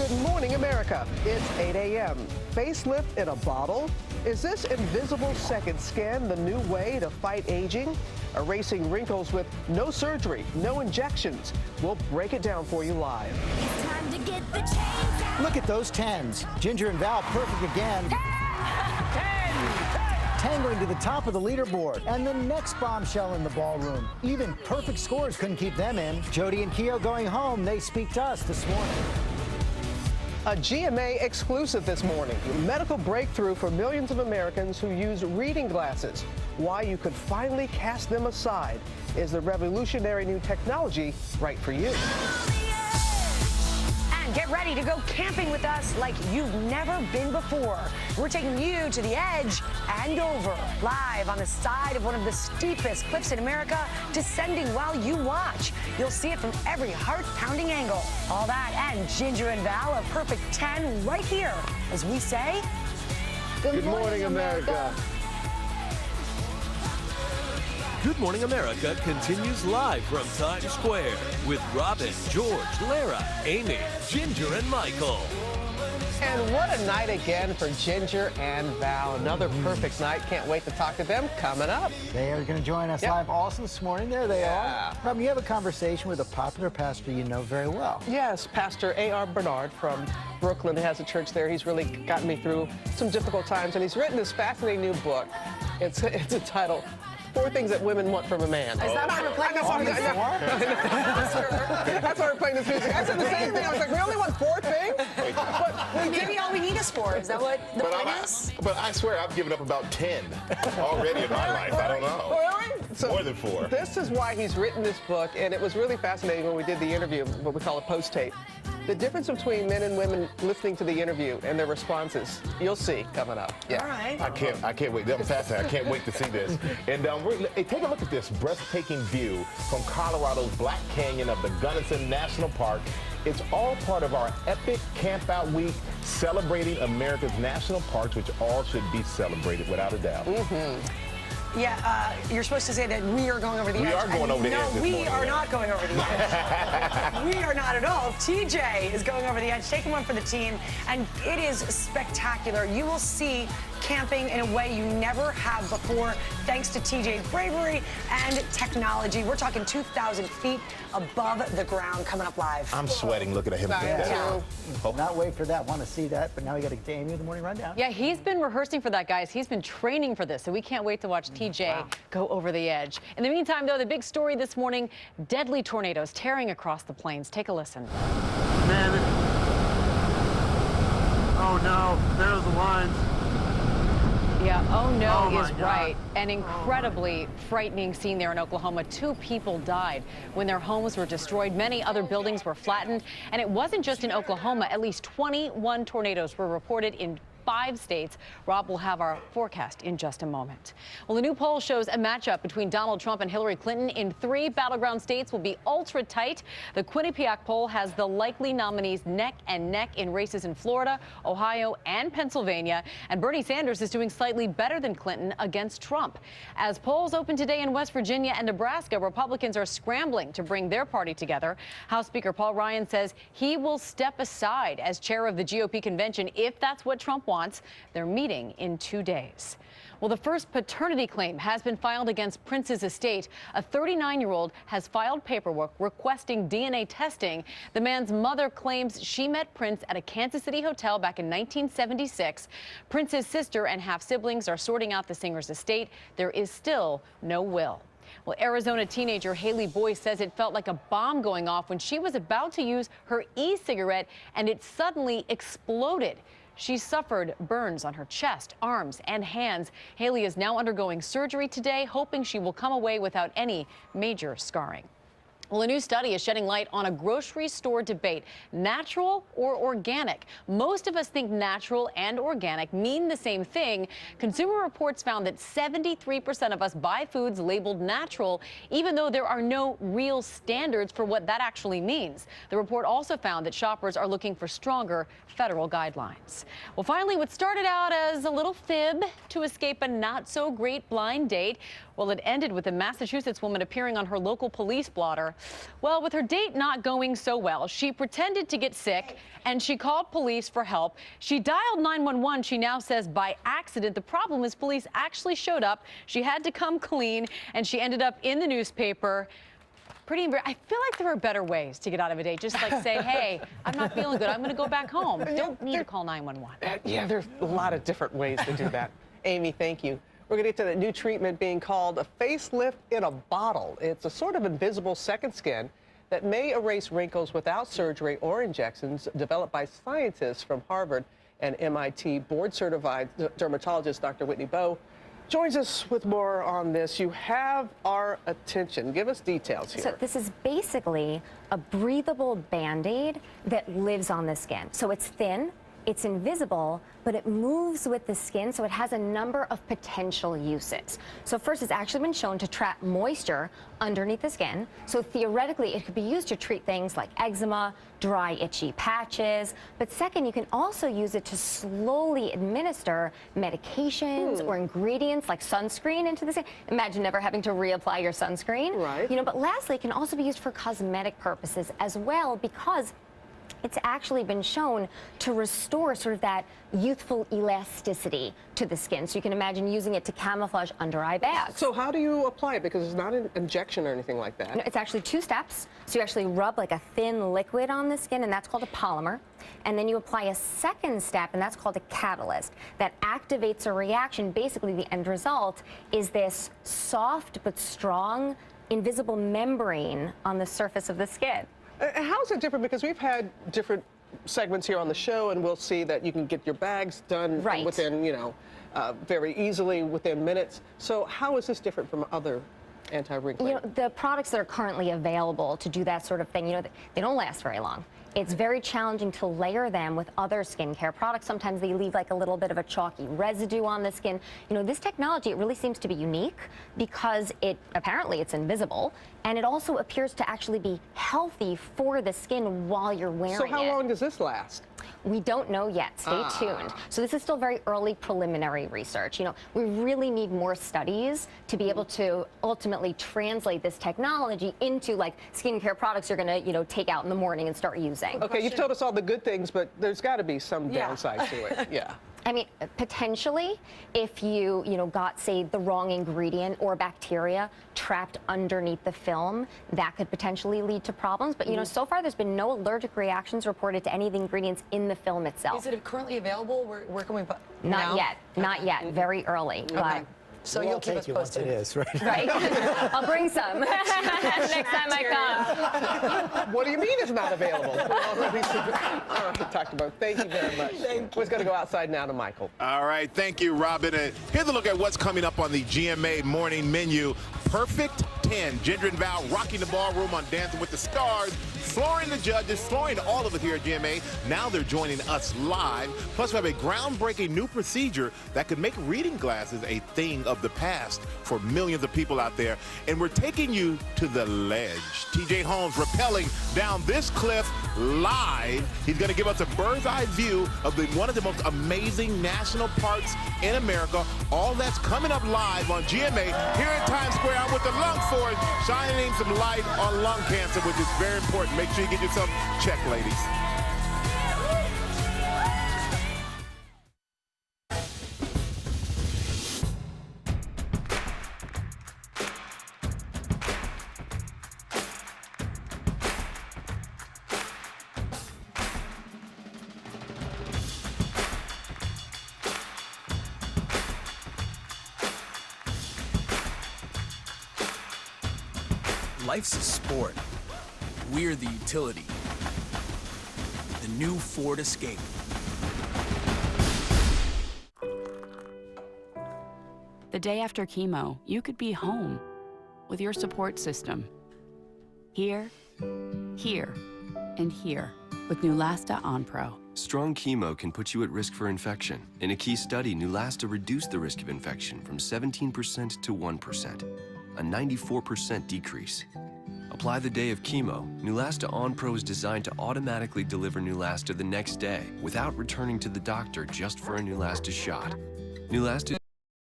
Good morning, America. It's 8 a.m. Facelift in a bottle? Is this invisible second skin the new way to fight aging? Erasing wrinkles with no surgery, no injections. We'll break it down for you live. It's time to get the chains out. Look at those 10s. Ginger and Val perfect again. 10! Tangling to the top of the leaderboard. And the next bombshell in the ballroom. Even perfect scores couldn't keep them in. Jody and Keo going home. They speak to us this morning. A GMA exclusive this morning. Medical breakthrough for millions of Americans who use reading glasses. Why you could finally cast them aside. Is the revolutionary new technology right for you? And get ready to go camping with us like you've never been before. We're taking you to the edge and over, live on the side of one of the steepest cliffs in America, descending while you watch. You'll see it from every heart-pounding angle. All that and Ginger and Val, a perfect 10 right here, as we say, Good morning, America. Good Morning America continues live from Times Square with Robin, George, Lara, Amy, Ginger, and Michael. And what a night again for Ginger and Val. Another perfect night. Can't wait to talk to them coming up. They are going to join us live also this morning. There they are. Robin, you have a conversation with a popular pastor you know very well. Yes, Pastor A.R. Bernard from Brooklyn has a church there. He's really gotten me through some difficult times, and he's written this fascinating new book. It's entitled 4 Things That Women Want from a Man. is that why we're playing this That's why we're playing this music. I said the same thing. I was like, we only want 4 things? But Maybe all we need is 4. Is that what the point is? But I swear I've given up about 10 already in my life. I don't know. Really? So More than 4. This is why he's written this book, and it was really fascinating when we did the interview, what we call a post-tape. The difference between men and women listening to the interview and their responses, you'll see coming up. Yeah. All right. I can't wait. That was fascinating. I can't wait to see this. And hey, take a look at this breathtaking view from Colorado's Black Canyon of the Gunnison National Park. It's all part of our epic Camp Out Week celebrating America's national parks, which all should be celebrated without a doubt. Yeah, you're supposed to say that we are going over the edge. We are going over the edge No, this we morning, are yeah. not going over the edge. We are not at all. TJ is going over the edge, taking one for the team, and it is spectacular. You will see camping in a way you never have before, thanks to TJ's bravery and technology. We're talking 2,000 feet above the ground coming up live. I'm sweating looking at him. Not wait for that. Want to see that, but now we got to get to Amy with the morning rundown. Yeah, he's been rehearsing for that, guys. He's been training for this, so we can't wait to watch TJ go over the edge. In the meantime, though, the big story this morning, deadly tornadoes tearing across the plains. Take a listen. Man, oh no, there's the lines. Yeah, oh no Oh is my God. right. An incredibly frightening scene there in Oklahoma. 2 people died when their homes were destroyed. Many other buildings were flattened. And it wasn't just in Oklahoma. At least 21 tornadoes were reported in 5 states. Rob will have our forecast in just a moment. Well, a new poll shows a matchup between Donald Trump and Hillary Clinton in 3 battleground states will be ultra tight. The Quinnipiac poll has the likely nominees neck and neck in races in Florida, Ohio, and Pennsylvania. And Bernie Sanders is doing slightly better than Clinton against Trump. As polls open today in West Virginia and Nebraska, Republicans are scrambling to bring their party together. House Speaker Paul Ryan says he will step aside as chair of the GOP convention if that's what Trump wants. They're meeting in 2 days. Well, the first paternity claim has been filed against Prince's estate. A 39-year-old has filed paperwork requesting DNA testing. The man's mother claims she met Prince at a Kansas City hotel back in 1976. Prince's sister and half-siblings are sorting out the singer's estate. There is still no will. Well, Arizona teenager Haley Boyce says it felt like a bomb going off when she was about to use her e-cigarette and it suddenly exploded. She suffered burns on her chest, arms, and hands. Haley is now undergoing surgery today, hoping she will come away without any major scarring. Well, a new study is shedding light on a grocery store debate, natural or organic. Most of us think natural and organic mean the same thing. Consumer Reports found that 73% of us buy foods labeled natural, even though there are no real standards for what that actually means. The report also found that shoppers are looking for stronger federal guidelines. Well, finally, what started out as a little fib to escape a not-so-great blind date Well, it ended with a Massachusetts woman appearing on her local police blotter. Well, with her date not going so well, she pretended to get sick and she called police for help. She dialed 911, she now says, by accident. The problem is police actually showed up. She had to come clean and she ended up in the newspaper. I feel like there are better ways to get out of a date. Just like say, hey, I'm not feeling good. I'm going to go back home. Don't need to call 911. Yeah, there's a lot of different ways to do that. Amy, thank you. We're going to get to that new treatment being called a facelift in a bottle. It's a sort of invisible second skin that may erase wrinkles without surgery or injections, developed by scientists from Harvard and MIT. Board-certified dermatologist Dr. Whitney Bowe joins us with more on this. You have our attention. Give us details here. So this is basically a breathable Band-Aid that lives on the skin. So it's thin, it's invisible, but it moves with the skin, so it has a number of potential uses. So first, it's actually been shown to trap moisture underneath the skin. So theoretically, it could be used to treat things like eczema, dry, itchy patches. But second, you can also use it to slowly administer medications or ingredients like sunscreen into the skin. Imagine never having to reapply your sunscreen. Right. You know, but lastly, it can also be used for cosmetic purposes as well, because it's actually been shown to restore sort of that youthful elasticity to the skin. So you can imagine using it to camouflage under eye bags. So how do you apply it? Because it's not an injection or anything like that. No, it's actually 2 steps. So you actually rub like a thin liquid on the skin, and that's called a polymer. And then you apply a second step, and that's called a catalyst. That activates a reaction. Basically, the end result is this soft but strong, invisible membrane on the surface of the skin. How is it different? Because we've had different segments here on the show, and we'll see that you can get your bags done within, very easily within minutes. So how is this different from other anti-wrinkling? You know, the products that are currently available to do that sort of thing, they don't last very long. It's very challenging to layer them with other skincare products. Sometimes they leave like a little bit of a chalky residue on the skin. You know, this technology, it really seems to be unique because apparently it's invisible, and it also appears to actually be healthy for the skin while you're wearing it. So how long does this last? We don't know yet. Stay tuned. So this is still very early preliminary research. You know, we really need more studies to be able to ultimately translate this technology into like skincare products you're going to, take out in the morning and start using. Okay, you've told us all the good things, but there's got to be some downside to it. Yeah. I mean, potentially, if you, got, say, the wrong ingredient or bacteria trapped underneath the film, that could potentially lead to problems. But, so far there's been no allergic reactions reported to any of the ingredients in the film itself. Is it currently available? Where can we buy? Not yet. Not yet. Very early. But so you'll keep us posted. It is, right? Right. I'll bring some next time I come. What do you mean it's not available? Talked about. Thank you very much. We're going to go outside now to Michael. All right, thank you, Robin. And here's a look at what's coming up on the GMA morning menu. Perfect 10. Ginger and Val rocking the ballroom on Dancing with the Stars, flooring the judges, flooring all of it here at GMA. Now they're joining us live. Plus, we have a groundbreaking new procedure that could make reading glasses a thing of the past for millions of people out there. And we're taking you to the ledge. TJ Holmes rappelling down this cliff live. He's going to give us a bird's eye view of one of the most amazing national parks in America. All that's coming up live on GMA here in Times Square. I'm with the Lung Force, shining some light on lung cancer, which is very important. Make sure you get yourself checked, ladies. Life's a sport. We're the utility. The new Ford Escape. The day after chemo, you could be home with your support system. Here, here, and here with Neulasta Onpro. Strong chemo can put you at risk for infection. In a key study, Neulasta reduced the risk of infection from 17% to 1%, a 94% decrease. Apply the day of chemo. Neulasta Onpro is designed to automatically deliver Neulasta the next day without returning to the doctor just for a Neulasta shot. Neulasta